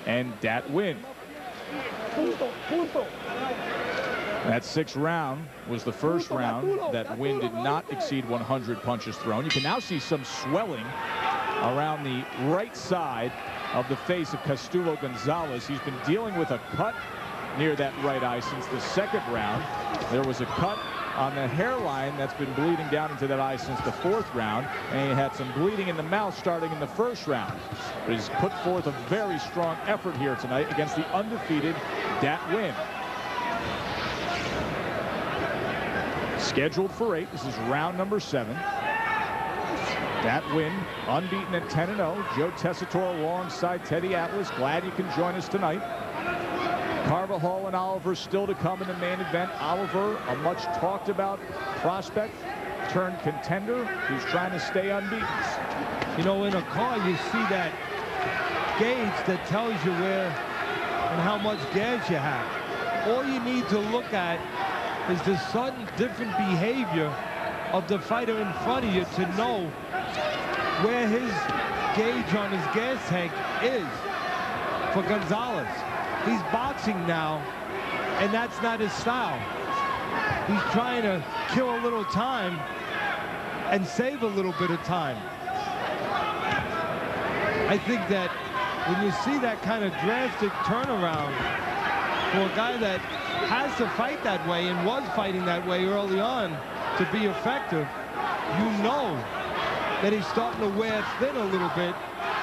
and Dat Nguyen. That 6th round was the first round that Nguyen did not exceed 100 punches thrown. You can now see some swelling around the right side of the face of Castulo Gonzalez. He's been dealing with a cut near that right eye since the 2nd round. There was a cut on the hairline that's been bleeding down into that eye since the 4th round, and he had some bleeding in the mouth starting in the 1st round. But he's put forth a very strong effort here tonight against the undefeated Dat Nguyen. Scheduled for 8. This is round number 7. Dat Nguyen unbeaten at 10-0. Joe Tessitore alongside Teddy Atlas. Glad you can join us tonight. Carvajal and Oliver still to come in the main event. Oliver, a much talked about prospect turned contender who's trying to stay unbeaten. You know, in a car you see that gauge that tells you where and how much gas you have. All you need to look at is the sudden different behavior of the fighter in front of you to know where his gauge on his gas tank is. For Gonzalez, he's boxing now, and that's not his style. He's trying to kill a little time and save a little bit of time. I think that when you see that kind of drastic turnaround for a guy that has to fight that way and was fighting that way early on to be effective, you know that he's starting to wear thin a little bit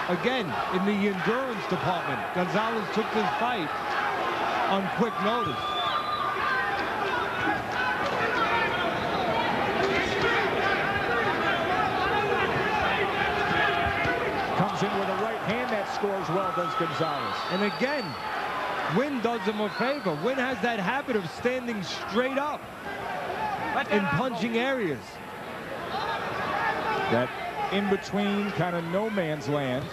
again in the endurance department. Gonzalez took this fight on quick notice. Comes in with a right hand that scores well, does Gonzalez. And again, Nguyen does him a favor. Nguyen has that habit of standing straight up in punching areas. That in-between kind of no man's land.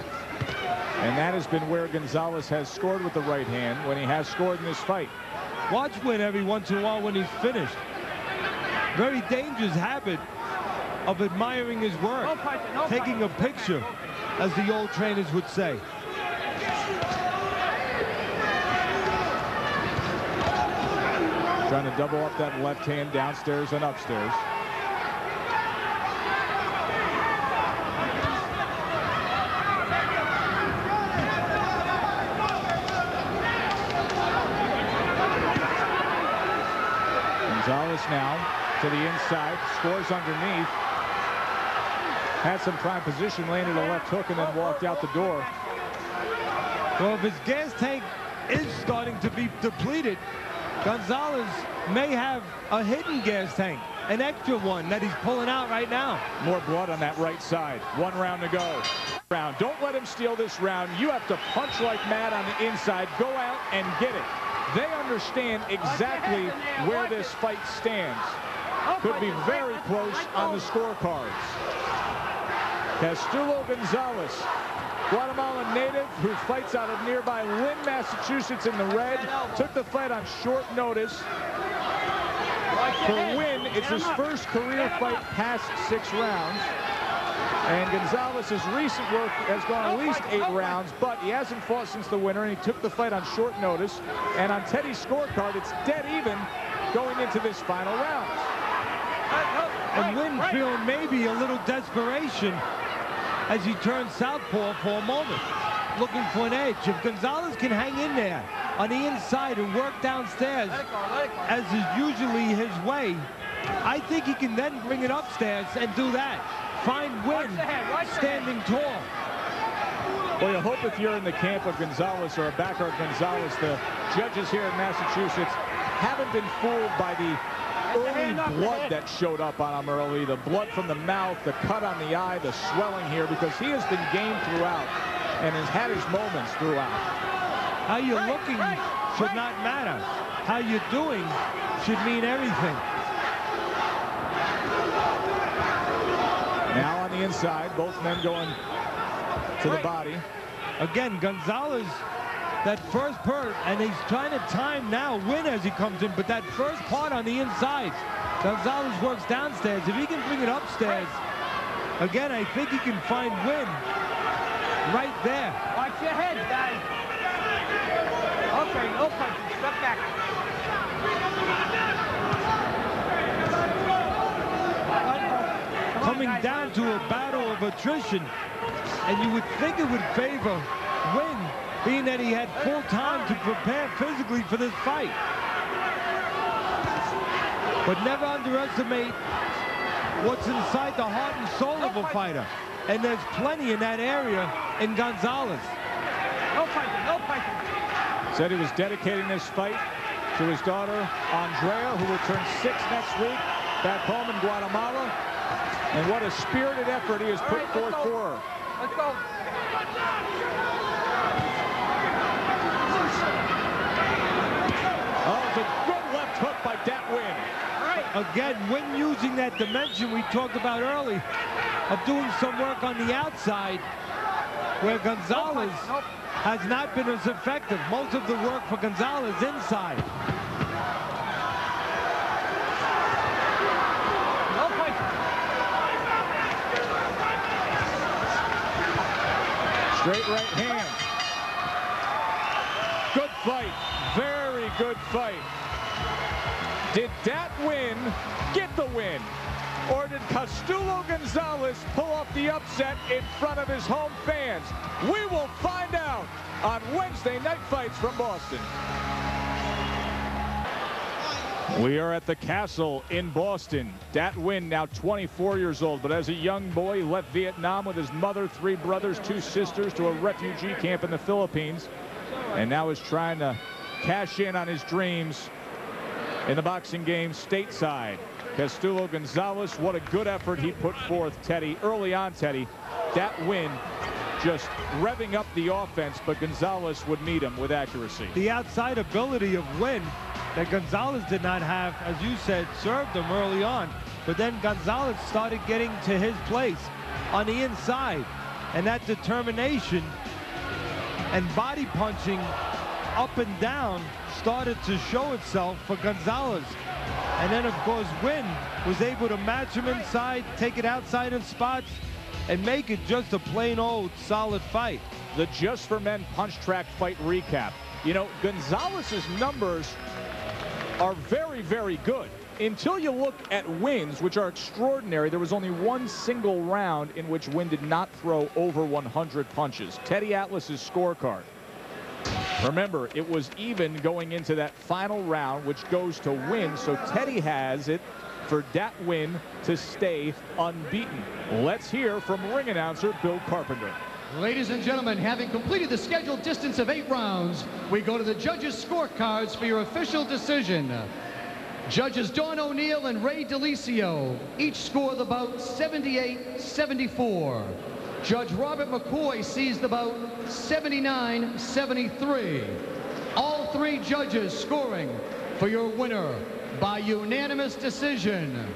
And that has been where Gonzalez has scored with the right hand when he has scored in this fight. Watch Nguyen every once in a while when he's finished. Very dangerous habit of admiring his work. Taking a picture, as the old trainers would say. Trying to double up that left hand downstairs and upstairs. Gonzalez now to the inside, scores underneath. Had some prime position, landed a left hook, and then walked out the door. Well, if his gas tank is starting to be depleted, Gonzalez may have a hidden gas tank, an extra one that he's pulling out right now. More blood on that right side. 1 round to go. Don't let him steal this round. You have to punch like mad on the inside. Go out and get it. They understand exactly where this fight stands. Could be very close on the scorecards. Castulo Gonzalez, Guatemalan native who fights out of nearby Lynn, Massachusetts in the red, took the fight on short notice. For Nguyen, it's his first career fight past 6 rounds. And Gonzalez's recent work has gone at least 8 rounds, but he hasn't fought since the winter, and he took the fight on short notice. And on Teddy's scorecard, it's dead even going into this final round. And Nguyen feeling maybe a little desperation as he turns southpaw for a moment, looking for an edge. If Gonzalez can hang in there on the inside and work downstairs, as is usually his way, I think he can then bring it upstairs and do that. Find Nguyen standing tall. Well, you hope if you're in the camp of Gonzalez or a backer of Gonzalez, the judges here in Massachusetts haven't been fooled by the early blood that showed up on him early, the blood from the mouth, the cut on the eye, the swelling here, because he has been game throughout and has had his moments throughout. How you're looking should not matter. How you're doing should mean everything. Now on the inside, both men going to the body. Again, Gonzalez, that first part, and he's trying to time now Nguyen as he comes in, but that first part on the inside, Gonzalez works downstairs. If he can bring it upstairs, again, I think he can find Nguyen right there. Watch your head, guys. coming down to a battle of attrition, and you would think it would favor Nguyen, being that he had full time to prepare physically for this fight. But never underestimate what's inside the heart and soul of a fighter. And there's plenty in that area in Gonzalez. No fighting, no fighting. Said he was dedicating this fight to his daughter, Andrea, who will turn 6 next week, back home in Guatemala. And what a spirited effort he has put forth for her. Let's go. Oh, it's a good left hook by Dat Nguyen. Again, Nguyen using that dimension we talked about early of doing some work on the outside, where Gonzalez has not been as effective. Most of the work for Gonzalez inside. Straight right hand. Good fight. Very good fight. Did Dat Nguyen get the win? Or did Castulo Gonzalez pull off the upset in front of his home fans? We will find out on Wednesday Night Fights from Boston. We are at the Castle in Boston. Dat Nguyen, now 24 years old, but as a young boy, he left Vietnam with his mother, 3 brothers, 2 sisters to a refugee camp in the Philippines, and now is trying to cash in on his dreams in the boxing game stateside. Castulo Gonzalez, what a good effort he put forth, Teddy. Early on, Teddy, Dat Nguyen just revving up the offense, but Gonzalez would meet him with accuracy. The outside ability of Nguyen that Gonzalez did not have, as you said, served him early on. But then Gonzalez started getting to his place on the inside. And that determination and body punching up and down started to show itself for Gonzalez. And then, of course, Nguyen was able to match him inside, take it outside in spots, and make it just a plain old solid fight. The Just for Men Punch Track fight recap. You know, Gonzalez's numbers are very, very good until you look at wins, which are extraordinary. There was only 1 single round in which Nguyen did not throw over 100 punches. Teddy Atlas's scorecard. Remember, it was even going into that final round, which goes to Nguyen, so Teddy has it for Dat Nguyen to stay unbeaten. Let's hear from ring announcer Bill Carpenter. Ladies and gentlemen, having completed the scheduled distance of 8 rounds, we go to the judges' scorecards for your official decision. Judges Dawn O'Neill and Ray DeLisio each score the bout 78-74. Judge Robert McCoy sees the bout 79-73. All 3 judges scoring for your winner by unanimous decision,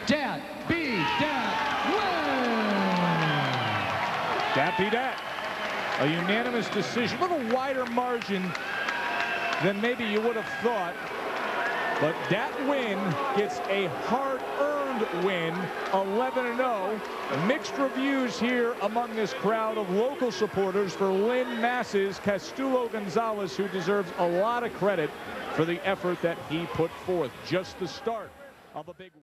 Dat Be Dat wins! Dat Be Dat, a unanimous decision, a little wider margin than maybe you would have thought, but Dat Nguyen gets a hard-earned win, 11-0. Mixed reviews here among this crowd of local supporters for Lynn Mass's Castulo Gonzalez, who deserves a lot of credit for the effort that he put forth. Just the start of a big